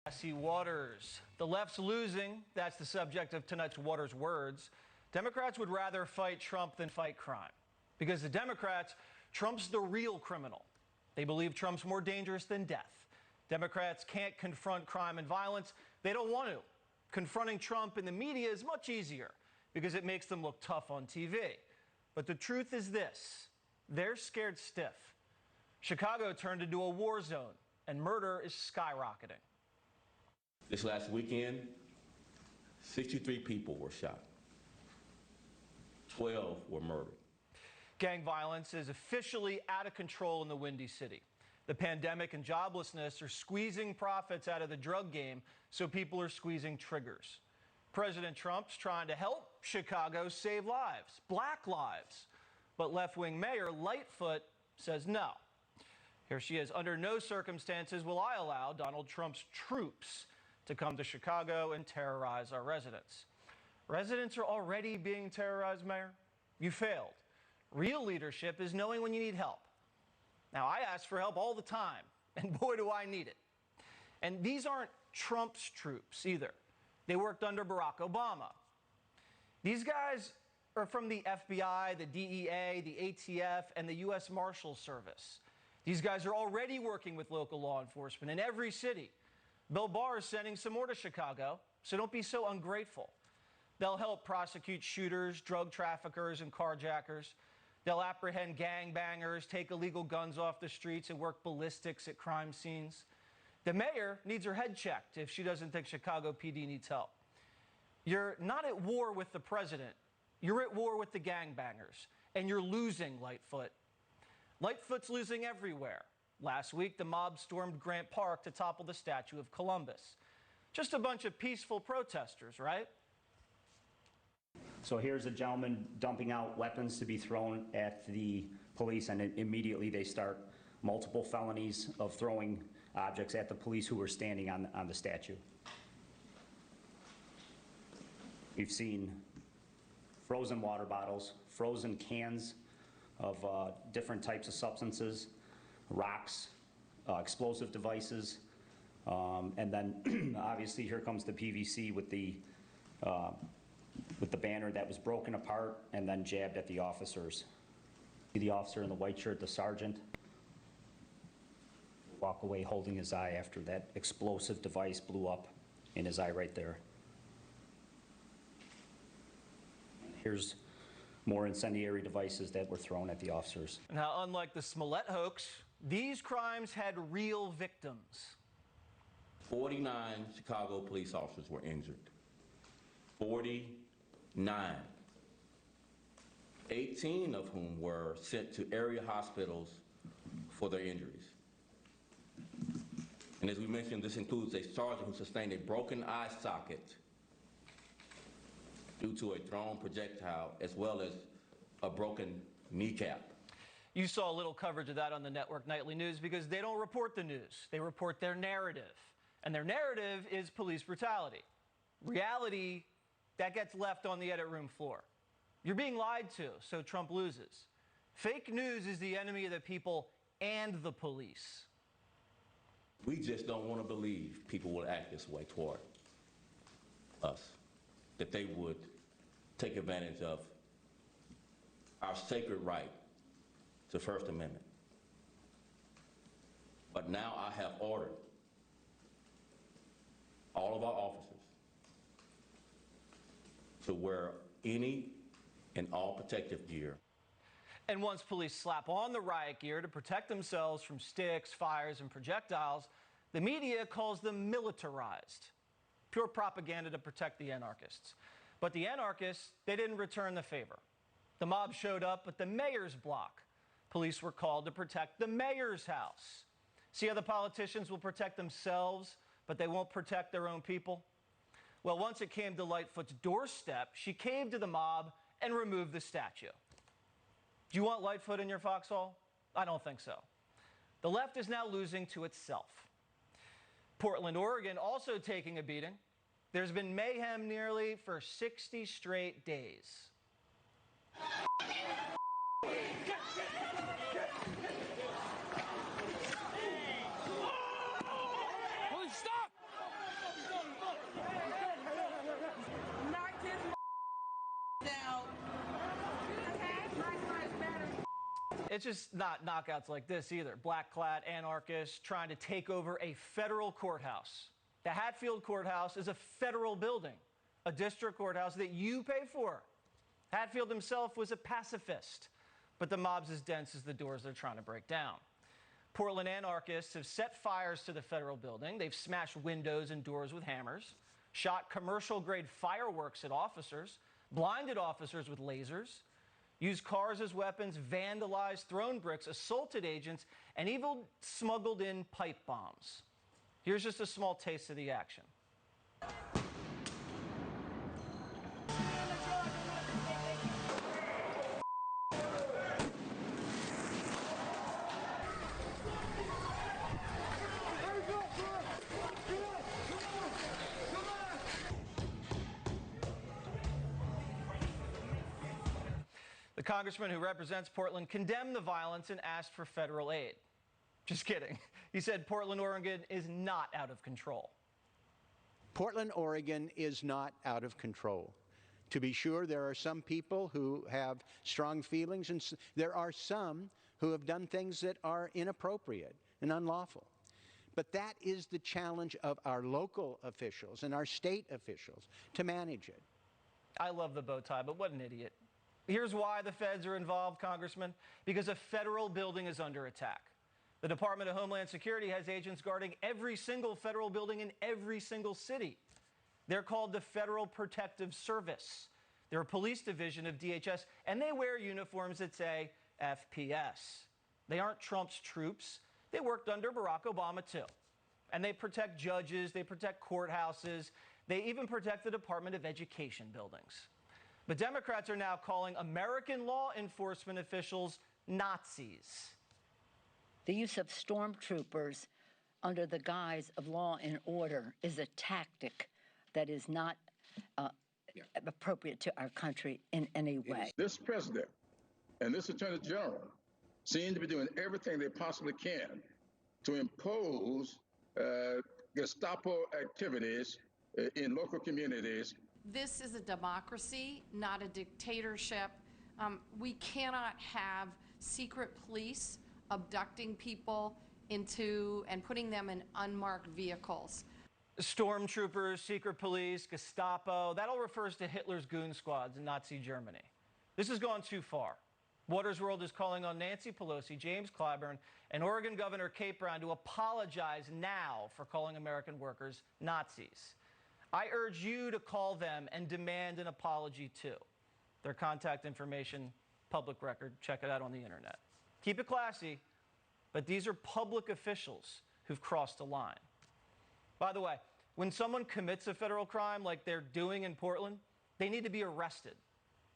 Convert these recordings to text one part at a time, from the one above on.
Messy waters. The left's losing. That's the subject of tonight's Waters Words. Democrats would rather fight Trump than fight crime. Because the Democrats, Trump's the real criminal. They believe Trump's more dangerous than death. Democrats can't confront crime and violence. They don't want to. Confronting Trump in the media is much easier because it makes them look tough on TV. But the truth is this: they're scared stiff. Chicago turned into a war zone, and murder is skyrocketing. This last weekend, 63 people were shot. 12 were murdered. Gang violence is officially out of control in the Windy City. The pandemic and joblessness are squeezing profits out of the drug game, so people are squeezing triggers. President Trump's trying to help Chicago save lives, black lives. But left-wing Mayor Lightfoot says no. Here she is. Under no circumstances will I allow Donald Trump's troops to come to Chicago and terrorize our residents. Residents are already being terrorized, Mayor. You failed. Real leadership is knowing when you need help. Now, I ask for help all the time, and boy, do I need it. And these aren't Trump's troops either. They worked under Barack Obama. These guys are from the FBI, the DEA, the ATF, and the U.S. Marshals Service. These guys are already working with local law enforcement in every city. Bill Barr is sending some more to Chicago, so don't be so ungrateful. They'll help prosecute shooters, drug traffickers, and carjackers. They'll apprehend gangbangers, take illegal guns off the streets, and work ballistics at crime scenes. The mayor needs her head checked if she doesn't think Chicago PD needs help. You're not at war with the president. You're at war with the gangbangers, and you're losing, Lightfoot. Lightfoot's losing everywhere. Last week, the mob stormed Grant Park to topple the statue of Columbus. Just a bunch of peaceful protesters, right? So here's a gentleman dumping out weapons to be thrown at the police, and immediately they start multiple felonies of throwing objects at the police who were standing on the statue. We've seen frozen water bottles, frozen cans of different types of substances, rocks, explosive devices, and then obviously here comes the PVC with the banner that was broken apart and then jabbed at the officers. The officer in the white shirt, the sergeant, walk away holding his eye after that explosive device blew up in his eye right there. Here's more incendiary devices that were thrown at the officers. Now, unlike the Smollett hoax, these crimes had real victims. 49 Chicago police officers were injured. 49. 18 of whom were sent to area hospitals for their injuries. And as we mentioned, this includes a sergeant who sustained a broken eye socket due to a thrown projectile, as well as a broken kneecap. You saw a little coverage of that on the network Nightly News because they don't report the news. They report their narrative. And their narrative is police brutality. Reality, that gets left on the edit room floor. You're being lied to, so Trump loses. Fake news is the enemy of the people and the police. We just don't want to believe people will act this way toward us, that they would take advantage of our sacred right to First Amendment. But now I have ordered all of our officers to wear any and all protective gear. And once police slap on the riot gear to protect themselves from sticks, fires, and projectiles, the media calls them militarized. Pure propaganda to protect the anarchists. But the anarchists, they didn't return the favor. The mob showed up at the mayor's block. Police were called to protect the mayor's house. See how the politicians will protect themselves, but they won't protect their own people? Well, once it came to Lightfoot's doorstep, she caved to the mob and removed the statue. Do you want Lightfoot in your foxhole? I don't think so. The left is now losing to itself. Portland, Oregon, also taking a beating. There's been mayhem nearly for 60 straight days. Stop! It's just not knockouts like this either. Black-clad anarchists trying to take over a federal courthouse. The Hatfield Courthouse is a federal building, a district courthouse that you pay for. Hatfield himself was a pacifist, but the mob's as dense as the doors they're trying to break down. Portland anarchists have set fires to the federal building. They've smashed windows and doors with hammers, shot commercial-grade fireworks at officers, blinded officers with lasers, used cars as weapons, vandalized, thrown bricks, assaulted agents, and even smuggled in pipe bombs. Here's just a small taste of the action. The congressman who represents Portland condemned the violence and asked for federal aid. Just kidding. He said Portland, Oregon is not out of control. Portland, Oregon is not out of control. To be sure, there are some people who have strong feelings, and there are some who have done things that are inappropriate and unlawful. But that is the challenge of our local officials and our state officials to manage it. I love the bow tie, but what an idiot. Here's why the feds are involved, Congressman. Because a federal building is under attack. The Department of Homeland Security has agents guarding every single federal building in every single city. They're called the Federal Protective Service. They're a police division of DHS, and they wear uniforms that say FPS. They aren't Trump's troops. They worked under Barack Obama, too. And they protect judges, they protect courthouses, they even protect the Department of Education buildings. But Democrats are now calling American law enforcement officials Nazis. The use of stormtroopers under the guise of law and order is a tactic that is not appropriate to our country in any way. This president and this attorney general seem to be doing everything they possibly can to impose Gestapo activities in local communities. This is a democracy, not a dictatorship. We cannot have secret police abducting people into and putting them in unmarked vehicles. Stormtroopers, secret police, Gestapo, that all refers to Hitler's goon squads in Nazi Germany. This has gone too far. Watters World is calling on Nancy Pelosi, James Clyburn, and Oregon Governor Kate Brown to apologize now for calling American workers Nazis. I urge you to call them and demand an apology too. Their contact information, public record, check it out on the internet. Keep it classy, but these are public officials who've crossed a line. By the way, when someone commits a federal crime like they're doing in Portland, they need to be arrested.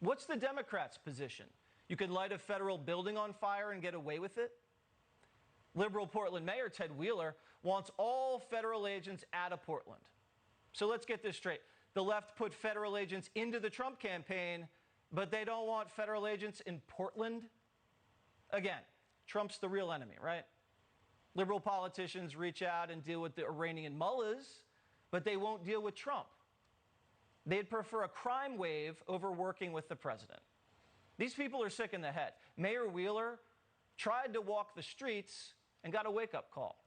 What's the Democrats' position? You can light a federal building on fire and get away with it? Liberal Portland Mayor Ted Wheeler wants all federal agents out of Portland. So let's get this straight. The left put federal agents into the Trump campaign, but they don't want federal agents in Portland? Again, Trump's the real enemy, right? Liberal politicians reach out and deal with the Iranian mullahs, but they won't deal with Trump. They'd prefer a crime wave over working with the president. These people are sick in the head. Mayor Wheeler tried to walk the streets and got a wake-up call.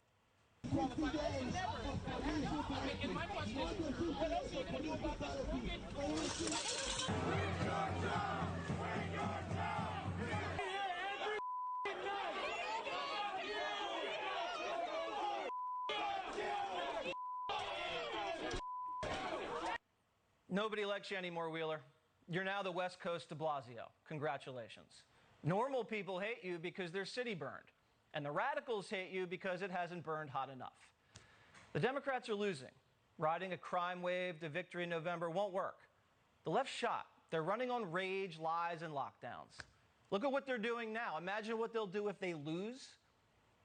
Nobody likes you anymore, Wheeler. You're now the West Coast de Blasio. Congratulations. Normal people hate you because their city burned, and the radicals hate you because it hasn't burned hot enough. The Democrats are losing. Riding a crime wave to victory in November won't work. The left's shot. They're running on rage, lies, and lockdowns. Look at what they're doing now. Imagine what they'll do if they lose.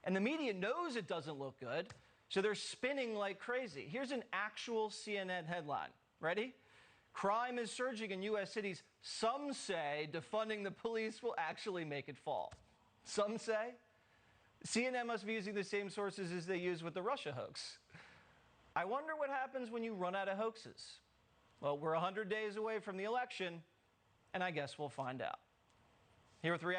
And the media knows it doesn't look good, so they're spinning like crazy. Here's an actual CNN headline. Ready? Crime is surging in U.S. cities. Some say defunding the police will actually make it fall. Some say? CNN must be using the same sources as they use with the Russia hoax. I wonder what happens when you run out of hoaxes. Well, we're 100 days away from the election, and I guess we'll find out. Here with Reaction.